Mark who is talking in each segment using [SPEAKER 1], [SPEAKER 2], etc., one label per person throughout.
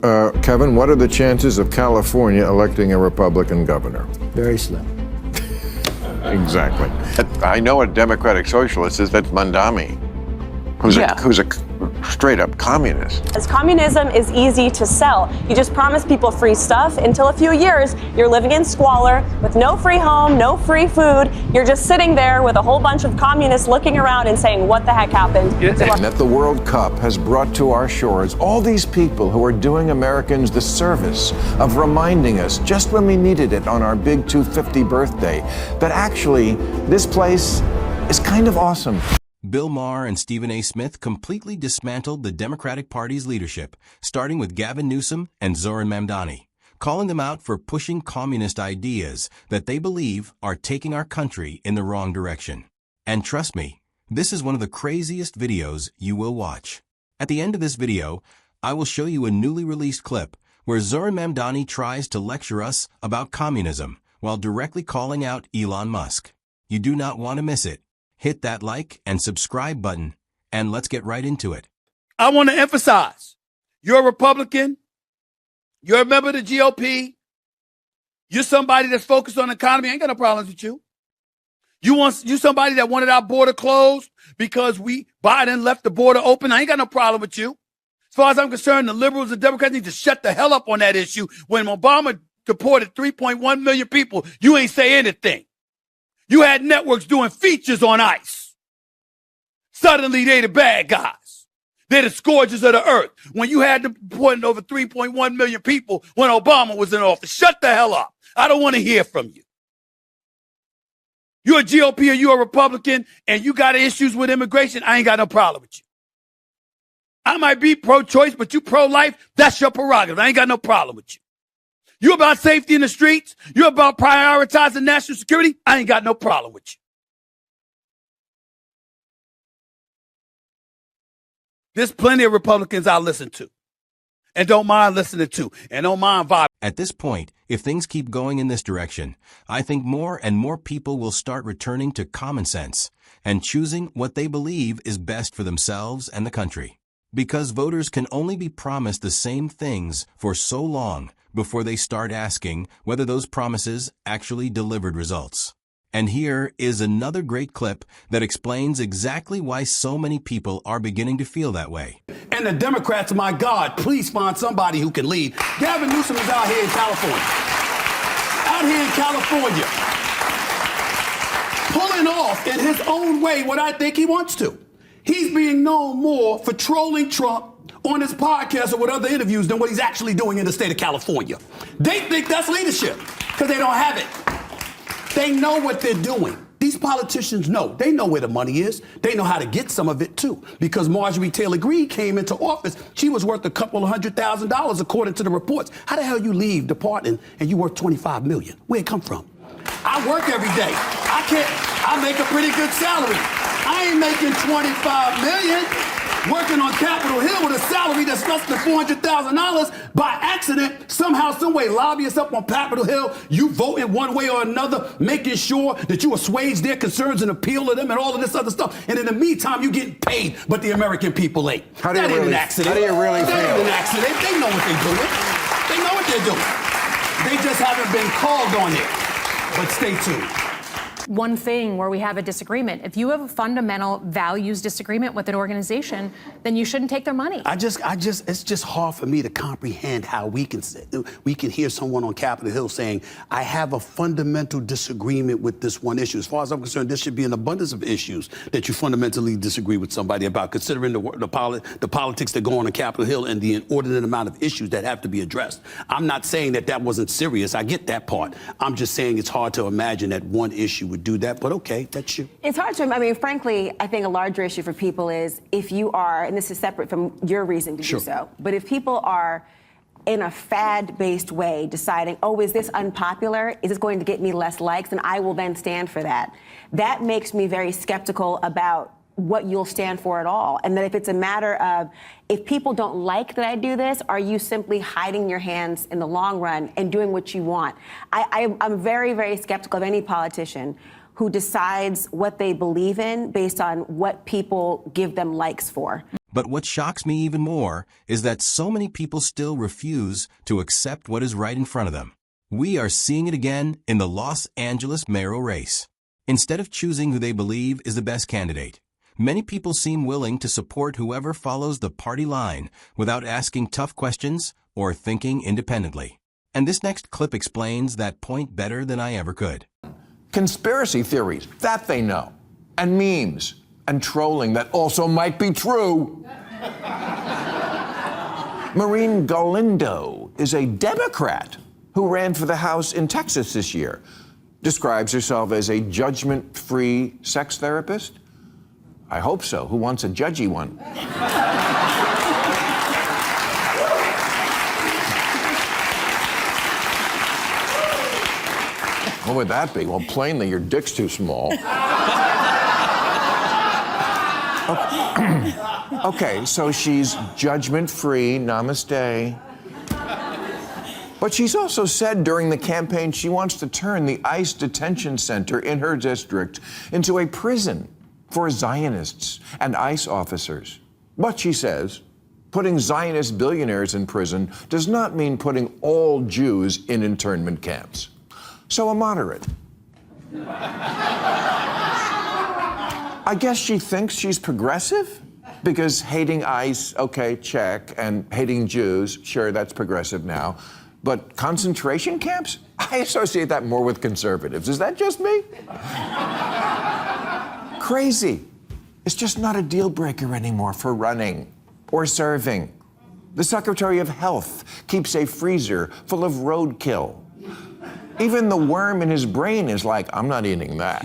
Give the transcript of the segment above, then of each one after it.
[SPEAKER 1] Kevin, what are the chances of California electing a Republican governor?
[SPEAKER 2] Very slim.
[SPEAKER 1] Exactly. I know a Democratic Socialist is that's Mamdani, who's a straight-up communist.
[SPEAKER 3] As communism is easy to sell. You just promise people free stuff. Until a few years, you're living in squalor with no free home, no free food. You're just sitting there with a whole bunch of communists looking around and saying, what the heck happened?
[SPEAKER 1] And that the World Cup has brought to our shores all these people who are doing Americans the service of reminding us, just when we needed it on our big 250 birthday, that actually this place is kind of awesome.
[SPEAKER 4] Bill Maher and Stephen A. Smith completely dismantled the Democratic Party's leadership, starting with Gavin Newsom and Zohran Mamdani, calling them out for pushing communist ideas that they believe are taking our country in the wrong direction. And trust me, this is one of the craziest videos you will watch. At the end of this video, I will show you a newly released clip where Zohran Mamdani tries to lecture us about communism while directly calling out Elon Musk. You do not want to miss it. Hit that like and subscribe button, and let's get right into it.
[SPEAKER 5] I want to emphasize, you're a Republican, you're a member of the GOP, you're somebody that's focused on the economy, I ain't got no problems with you. You somebody that wanted our border closed because Biden left the border open, I ain't got no problem with you. As far as I'm concerned, the liberals and Democrats need to shut the hell up on that issue. When Obama deported 3.1 million people, you ain't say anything. You had networks doing features on ICE. Suddenly, they the bad guys. They're the scourges of the earth. When you had deporting over 3.1 million people when Obama was in office, shut the hell up. I don't want to hear from you. You're a GOP or you're a Republican and you got issues with immigration, I ain't got no problem with you. I might be pro-choice, but you pro-life, that's your prerogative. I ain't got no problem with you. You about safety in the streets? You about prioritizing national security? I ain't got no problem with you. There's plenty of Republicans I listen to and don't mind listening to and don't mind vibing.
[SPEAKER 4] At this point, if things keep going in this direction, I think more and more people will start returning to common sense and choosing what they believe is best for themselves and the country. Because voters can only be promised the same things for so long before they start asking whether those promises actually delivered results. And here is another great clip that explains exactly why so many people are beginning to feel that way.
[SPEAKER 5] And the Democrats, my God, please find somebody who can lead. Gavin Newsom is out here in California. Out here in California. Pulling off in his own way what I think he wants to. He's being known more for trolling Trump on his podcast or with other interviews than what he's actually doing in the state of California. They think that's leadership because they don't have it. They know what they're doing. These politicians know. They know where the money is. They know how to get some of it, too. Because Marjorie Taylor Greene came into office. She was worth a couple of $100,000 according to the reports. How the hell you leave departing and you worth $25 million? Where'd it come from? I work every day. I make a pretty good salary. I ain't making $25 million working on Capitol Hill with a salary that's less than $400,000 by accident. Somehow, some way, lobbyists up on Capitol Hill, you vote in one way or another, making sure that you assuage their concerns and appeal to them and all of this other stuff. And in the meantime, you getting paid, but the American people ain't.
[SPEAKER 1] How do you really feel?
[SPEAKER 5] That ain't an accident. They know what they're doing. They know what they're doing. They just haven't been called on it. But stay tuned.
[SPEAKER 6] One thing where we have a disagreement. If you have a fundamental values disagreement with an organization, then you shouldn't take their money.
[SPEAKER 5] It's just hard for me to comprehend how we can hear someone on Capitol Hill saying, I have a fundamental disagreement with this one issue. As far as I'm concerned, there should be an abundance of issues that you fundamentally disagree with somebody about, considering the politics that go on Capitol Hill and the inordinate amount of issues that have to be addressed. I'm not saying that wasn't serious. I get that part. I'm just saying it's hard to imagine that one issue would do that, but okay, that's you.
[SPEAKER 7] It's hard to, I mean, frankly, I think a larger issue for people is if you are, and this is separate from your reason to do so, but if people are in a fad-based way deciding, oh, is this unpopular? Is this going to get me less likes? And I will then stand for that. That makes me very skeptical about what you'll stand for at all. And that if it's a matter of, if people don't like that I do this, are you simply hiding your hands in the long run and doing what you want? I'm very, very skeptical of any politician who decides what they believe in based on what people give them likes for.
[SPEAKER 4] But what shocks me even more is that so many people still refuse to accept what is right in front of them. We are seeing it again in the Los Angeles mayoral race. Instead of choosing who they believe is the best candidate, many people seem willing to support whoever follows the party line without asking tough questions or thinking independently. And this next clip explains that point better than I ever could.
[SPEAKER 1] Conspiracy theories, that they know. And memes. And trolling that also might be true. Maureen Galindo is a Democrat who ran for the House in Texas this year. Describes herself as a judgment-free sex therapist? I hope so. Who wants a judgy one? What would that be? Well, plainly, your dick's too small. Okay, so she's judgment-free, namaste. But she's also said during the campaign she wants to turn the ICE detention center in her district into a prison for Zionists and ICE officers. But she says, putting Zionist billionaires in prison does not mean putting all Jews in internment camps. So a moderate. I guess she thinks she's progressive? Because hating ICE, okay, check, and hating Jews, sure, that's progressive now. But concentration camps? I associate that more with conservatives. Is that just me? Crazy. It's just not a deal breaker anymore for running or serving. The Secretary of Health keeps a freezer full of roadkill. Even the worm in his brain is like, I'm not eating that.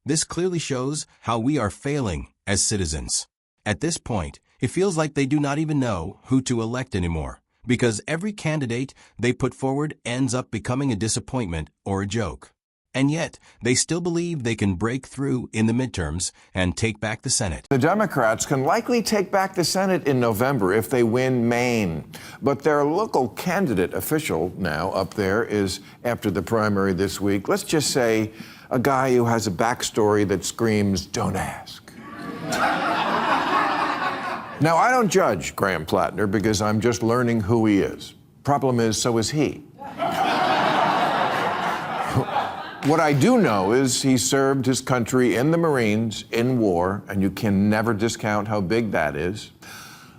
[SPEAKER 4] This clearly shows how we are failing as citizens. At this point, it feels like they do not even know who to elect anymore, because every candidate they put forward ends up becoming a disappointment or a joke. And yet, they still believe they can break through in the midterms and take back the Senate.
[SPEAKER 1] The Democrats can likely take back the Senate in November if they win Maine. But their local candidate official now up there is, after the primary this week, let's just say, a guy who has a backstory that screams, don't ask. Now, I don't judge Graham Plattner because I'm just learning who he is. Problem is, so is he. What I do know is he served his country in the Marines, in war, and you can never discount how big that is.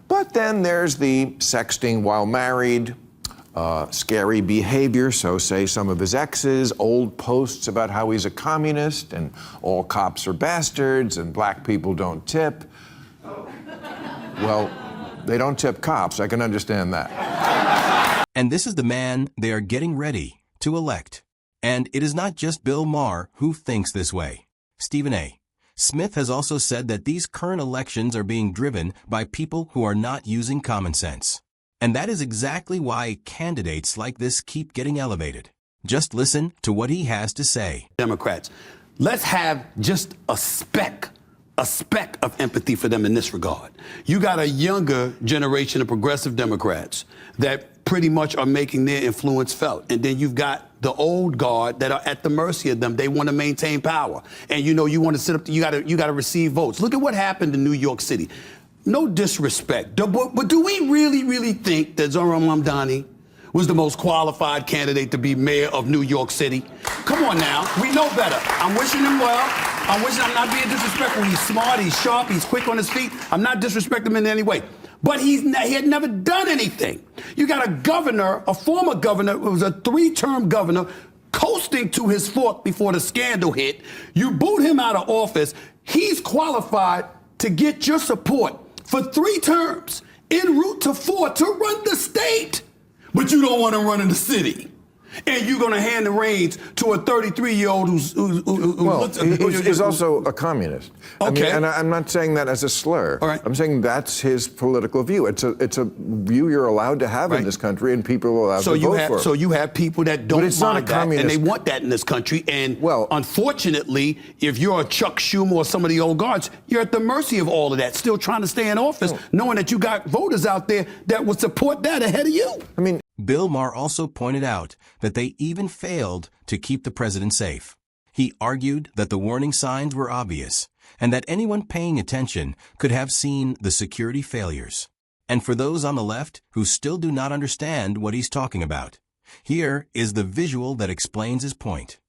[SPEAKER 1] But then there's the sexting while married, scary behavior, so say some of his exes, old posts about how he's a communist, and all cops are bastards, and black people don't tip. Well, they don't tip cops, I can understand that.
[SPEAKER 4] And this is the man they are getting ready to elect. And it is not just Bill Maher who thinks this way. Stephen A. Smith has also said that these current elections are being driven by people who are not using common sense. And that is exactly why candidates like this keep getting elevated. Just listen to what he has to say.
[SPEAKER 5] Democrats, let's have just a speck of empathy for them in this regard. You got a younger generation of progressive Democrats that pretty much are making their influence felt. And then you've got the old guard that are at the mercy of them. They want to maintain power. And you know, you want to sit up, you got to receive votes. Look at what happened in New York City. No disrespect, but do we really think that Zohran Mamdani was the most qualified candidate to be mayor of New York City? Come on now, we know better. I'm wishing him well. I'm not being disrespectful. He's smart, he's sharp, he's quick on his feet. I'm not disrespecting him in any way. But he had never done anything. You got a governor, a former governor, who was a 3-term governor, coasting to his fourth before the scandal hit. You boot him out of office. He's qualified to get your support for 3 terms, en route to 4, to run the state. But you don't want to run in the city. And you're going to hand the reins to a 33-year-old who's
[SPEAKER 1] also a communist.
[SPEAKER 5] Okay.
[SPEAKER 1] I mean, and I'm not saying that as a slur.
[SPEAKER 5] All right.
[SPEAKER 1] I'm saying that's his political view. It's a view you're allowed to have in this country, and people are allowed to vote for it.
[SPEAKER 5] So you have people that don't mind that, and they want that in this country. And unfortunately, if you're a Chuck Schumer or some of the old guards, you're at the mercy of all of that, still trying to stay in office, knowing that you got voters out there that would support that ahead of you.
[SPEAKER 1] I mean,
[SPEAKER 4] Bill Maher also pointed out that they even failed to keep the president safe. He argued that the warning signs were obvious, and that anyone paying attention could have seen the security failures. And for those on the left who still do not understand what he's talking about, here is the visual that explains his point.